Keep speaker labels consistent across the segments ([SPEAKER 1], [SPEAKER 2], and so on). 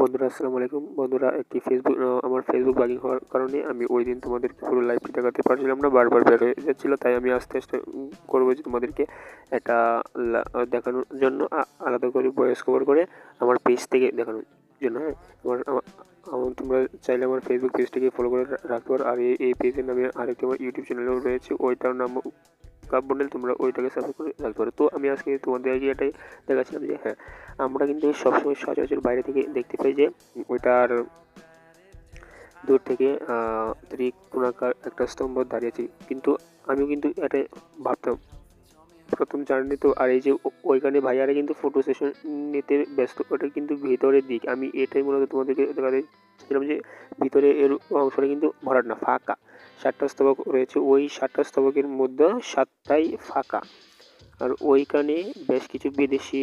[SPEAKER 1] বন্ধুরা আসসালামু আলাইকুম। বন্ধুরা একটি আমার ফেসবুক বাগিং হওয়ার কারণে আমি ওই দিন তোমাদেরকে পুরো লাইভটি দেখাতে পারছিলাম না, বারবার বের হয়ে যাচ্ছিলো। তাই আমি আস্তে আস্তে করবো যে তোমাদেরকে এটা দেখানোর জন্য আলাদা করে ভয়েস কভার করে আমার পেজ থেকে দেখানোর জন্য। হ্যাঁ, তোমরা চাইলে আমার ফেসবুক পেজটিকে ফলো করে রাখতে পারো। আর এই পেজের নামে আরেকটি আমার ইউটিউব চ্যানেলও রয়েছে, ওইটার নাম কাপ বন্ডেল, তোমরা ওইটাকে সাবস্ক্রাইব করে রাখতে পারো। তো আমি আজকে তোমাদেরকে এটাই দেখাচ্ছিলাম যে হ্যাঁ, আমরা কিন্তু সবসময় সচরাচর বাইরে থেকে দেখতে পাই যে ওইটার দূর থেকে ত্রিকোণাকার একটা স্তম্ভ দাঁড়িয়েছে, কিন্তু আমিও কিন্তু এটাই ভাবতাম প্রথম জার্নি তো। আর এই যে ওইখানে ভাইয়ারা কিন্তু ফটো সেশন নিতে ব্যস্ত, ওটা কিন্তু ভিতরের দিক। আমি এটাই মূলত তোমাদেরকে দেখাতে চাইছিলাম যে ভিতরে এর অংশটা কিন্তু ভরাট না, ফাঁকা। 7টা স্তবক রয়েছে, ওই 7টা স্তবকের মধ্যে 7টাই ফাঁকা। আর ওইখানে বেশ কিছু বিদেশি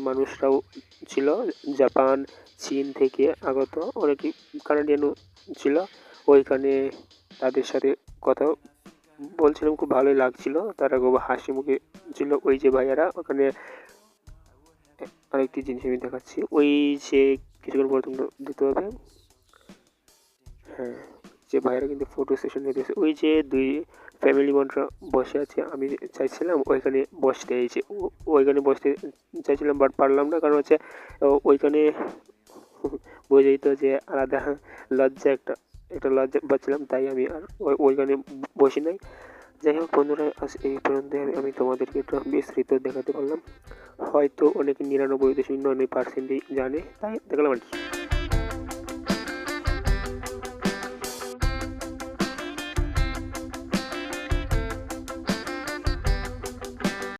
[SPEAKER 1] মানুষরাও ছিল, জাপান, চীন থেকে আগত অনেকে কানাডিয়ানও ছিল ওইখানে। তাদের সাথে কথা বলছিলাম, খুব ভালোই লাগছিল, তারা খুব হাসি মুখে ছিল ওই যে ভাইয়ারা ওখানে। আরেকটি জিনিস আমি দেখাচ্ছি, ওই যে কিছুক্ষণ পর তোমরা দেখতে পাবে, হ্যাঁ, যে ভাইয়ারা কিন্তু ফটো সেশন নিতেছে, ওই যে দুই ফ্যামিলি মেম্বাররা বসে আছে। আমি চাইছিলাম ওইখানে বসতে, এই যে ওইখানে বসতে চাইছিলাম, বাট পারলাম না, কারণ হচ্ছে ওইখানে বোঝাই তো যে আলাদা লজ্জা একটা একটা লজ্জা পাচ্ছিলাম, তাই আমি আর ওইখানে বসি নাই। যাই হোক বন্ধুরা, আজ এই পর্যন্ত আমি তোমাদেরকে একটু বিস্তৃত দেখাতে পারলাম। হয়তো অনেকে 99.99% জানে, তাই দেখালাম আর কি।